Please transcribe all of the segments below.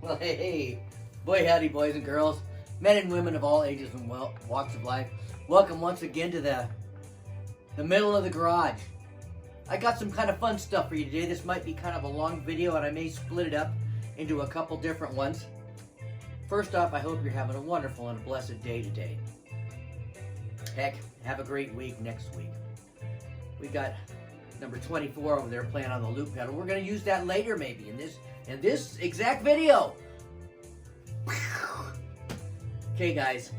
Well, hey, boy howdy, boys and girls, men and women of all ages and walks of life. Welcome once again to the middle of the garage. I got some kind of fun stuff for you today. This might be kind of a long video, and I may split it up into a couple different ones. First off, I hope you're having a wonderful and a blessed day today. Heck, have a great week next week. We got number 24 over there playing on the loop pedal. We're going to use that later, maybe in this exact video. Okay, guys.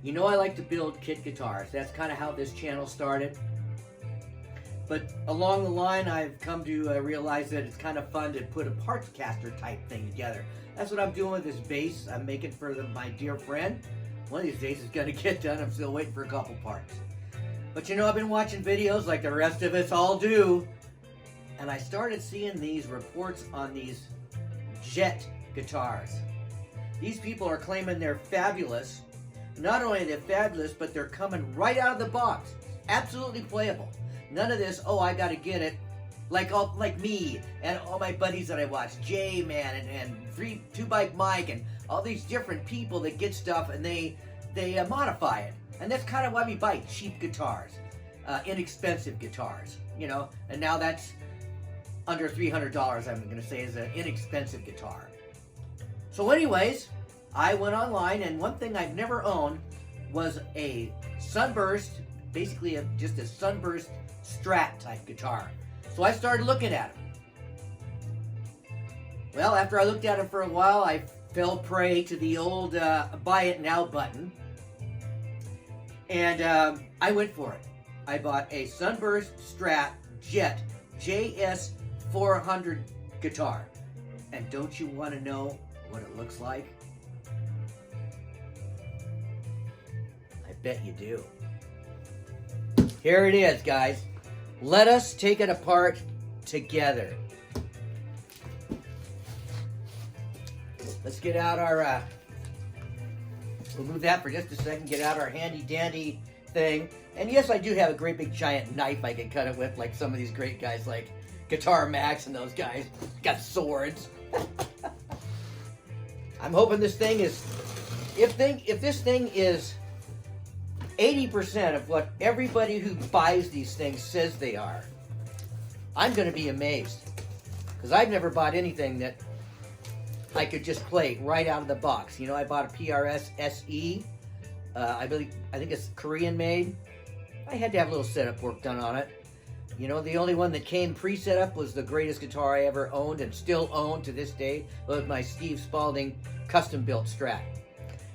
You know I like to build kit guitars. That's kind of how this channel started. But along the line, I've come to realize that it's kind of fun to put a parts caster type thing together. That's what I'm doing with this bass I'm making for my dear friend. One of these days it's going to get done. I'm still waiting for a couple parts. But you know, I've been watching videos like the rest of us all do. And I started seeing these reports on these Jet guitars. These people are claiming they're fabulous. Not only are they fabulous, but they're coming right out of the box. Absolutely playable. None of this, oh, I gotta get it. Like me and all my buddies that I watch, J-Man and Two Bike Mike and all these different people that get stuff and they modify it. And that's kind of why we buy cheap guitars, inexpensive guitars, you know. And now that's under $300, I'm going to say, is an inexpensive guitar. So anyways, I went online, and one thing I've never owned was a Sunburst, basically just a Sunburst Strat type guitar. So I started looking at them. Well, after I looked at them for a while, I fell prey to the old buy it now button. And I went for it. I bought a Sunburst Strat Jet JS400 guitar. And don't you want to know what it looks like? I bet you do. Here it is, guys. Let us take it apart together. Let's get out our, we'll move that for just a second, get out our handy dandy thing. And yes, I do have a great big giant knife I can cut it with, like some of these great guys like Guitar Max and those guys got swords. I'm hoping this thing is, if this thing is 80% of what everybody who buys these things says they are, I'm going to be amazed. Because I've never bought anything that I could just play right out of the box. You know, I bought a PRS SE. I think it's Korean made. I had to have a little setup work done on it. You know, the only one that came pre-set up was the greatest guitar I ever owned and still own to this day. Was my Steve Spalding custom-built Strat.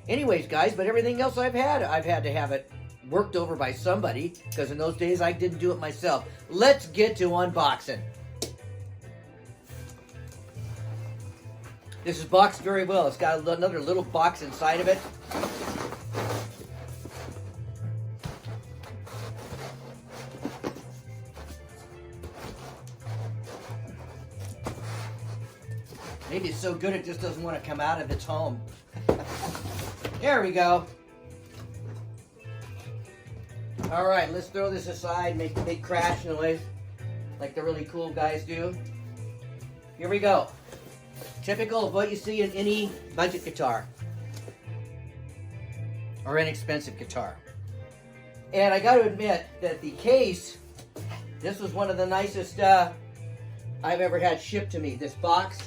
Anyways, guys, but everything else I've had to have it worked over by somebody, because in those days I didn't do it myself. Let's get to unboxing. This is boxed very well. It's got another little box inside of it. Maybe it's so good it just doesn't want to come out of its home. There we go. All right, let's throw this aside, make a big crash noise like the really cool guys do. Here we go. Typical of what you see in any budget guitar or inexpensive guitar. And I got to admit that the case, this was one of the nicest I've ever had shipped to me. This box,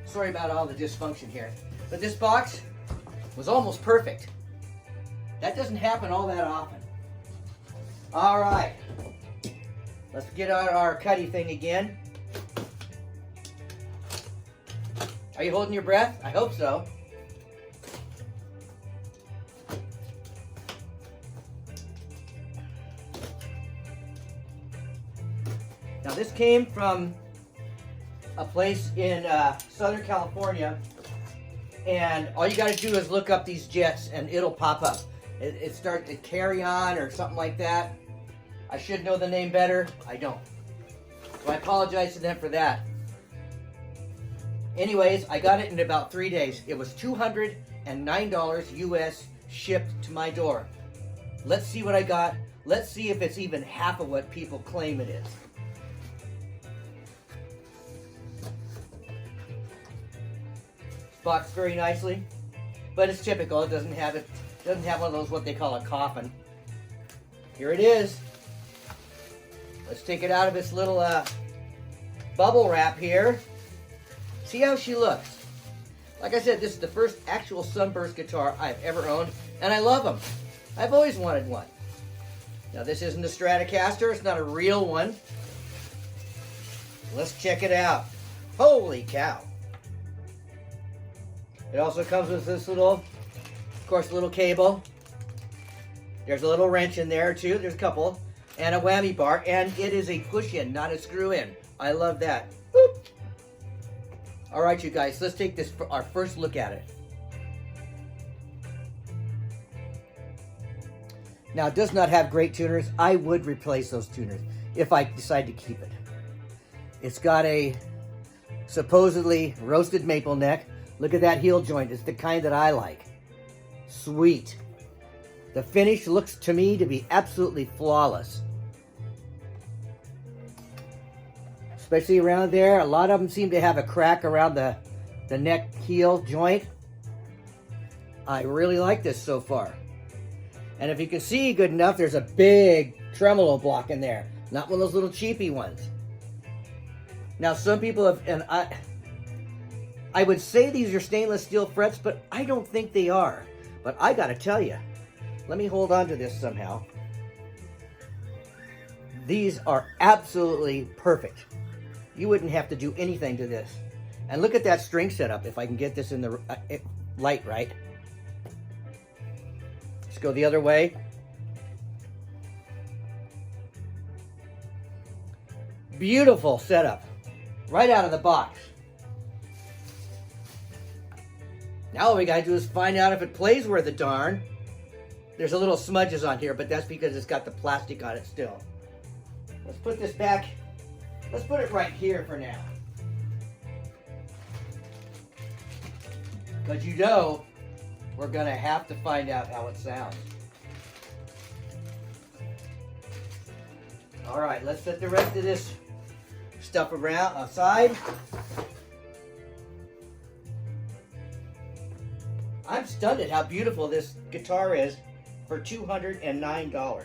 sorry about all the dysfunction here, but this box was almost perfect. That doesn't happen all that often. All right, let's get out our cutty thing again. Are you holding your breath? I hope so. Now this came from a place in Southern California, and all you got to do is look up these Jets and it'll pop up. It starts to Carry On or something like that. I should know the name better. I don't. So I apologize to them for that. Anyways, I got it in about 3 days. It was $209 US shipped to my door. Let's see what I got. Let's see if it's even half of what people claim it is. boxed very nicely. But it's typical. It doesn't have one of those what they call a coffin. Here it is. Let's take it out of its little bubble wrap here. See how she looks. Like I said, this is the first actual Sunburst guitar I've ever owned, and I love them. I've always wanted one. Now this isn't a Stratocaster, it's not a real one. Let's check it out. Holy cow. It also comes with this little, of course, little cable. There's a little wrench in there too, there's a couple, and a whammy bar, and it is a push-in, not a screw-in. I love that. Boop. All right, you guys, let's take this for our first look at it. Now, it does not have great tuners. I would replace those tuners if I decide to keep it. It's got a supposedly roasted maple neck. Look at that heel joint. It's the kind that I like. Sweet. The finish looks to me to be absolutely flawless. Especially around there. A lot of them seem to have a crack around the neck heel joint. I really like this so far. And if you can see good enough, there's a big tremolo block in there. Not one of those little cheapy ones. Now some people have, and I would say these are stainless steel frets, but I don't think they are. But I gotta tell you, let me hold on to this somehow. These are absolutely perfect. You wouldn't have to do anything to this. And look at that string setup, if I can get this in the light right. Let's go the other way. Beautiful setup, right out of the box. Now all we gotta do is find out if it plays worth a darn. There's a little smudges on here, but that's because it's got the plastic on it still. Let's put this back. Let's put it right here for now. Because you know, we're going to have to find out how it sounds. All right, let's set the rest of this stuff around aside. I'm stunned at how beautiful this guitar is for $209.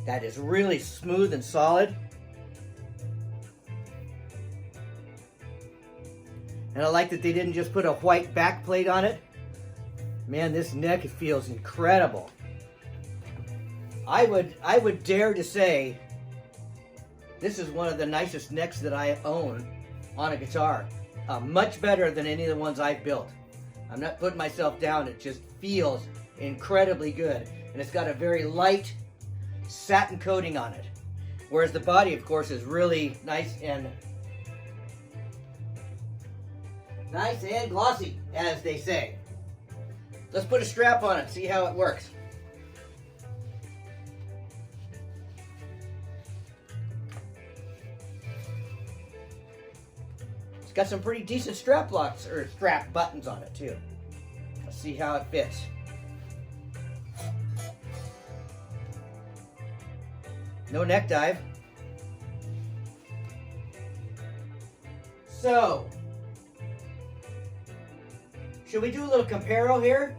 That is really smooth and solid. And I like that they didn't just put a white back plate on it. Man, this neck feels incredible. I would dare to say this is one of the nicest necks that I own on a guitar. Much better than any of the ones I've built. I'm not putting myself down, it just feels incredibly good. And it's got a very light satin coating on it. Whereas the body, of course, is really nice and glossy, as they say. Let's put a strap on it, see how it works. It's got some pretty decent strap locks, or strap buttons on it too. Let's see how it fits. No neck dive. So, should we do a little comparo here?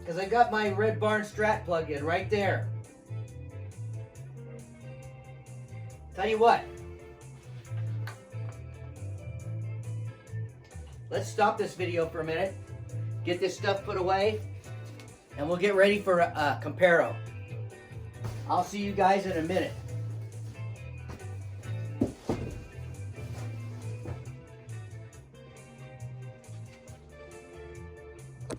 Because I got my Red Barn Strat plug-in right there. Tell you what. Let's stop this video for a minute. Get this stuff put away. And we'll get ready for a comparo. I'll see you guys in a minute.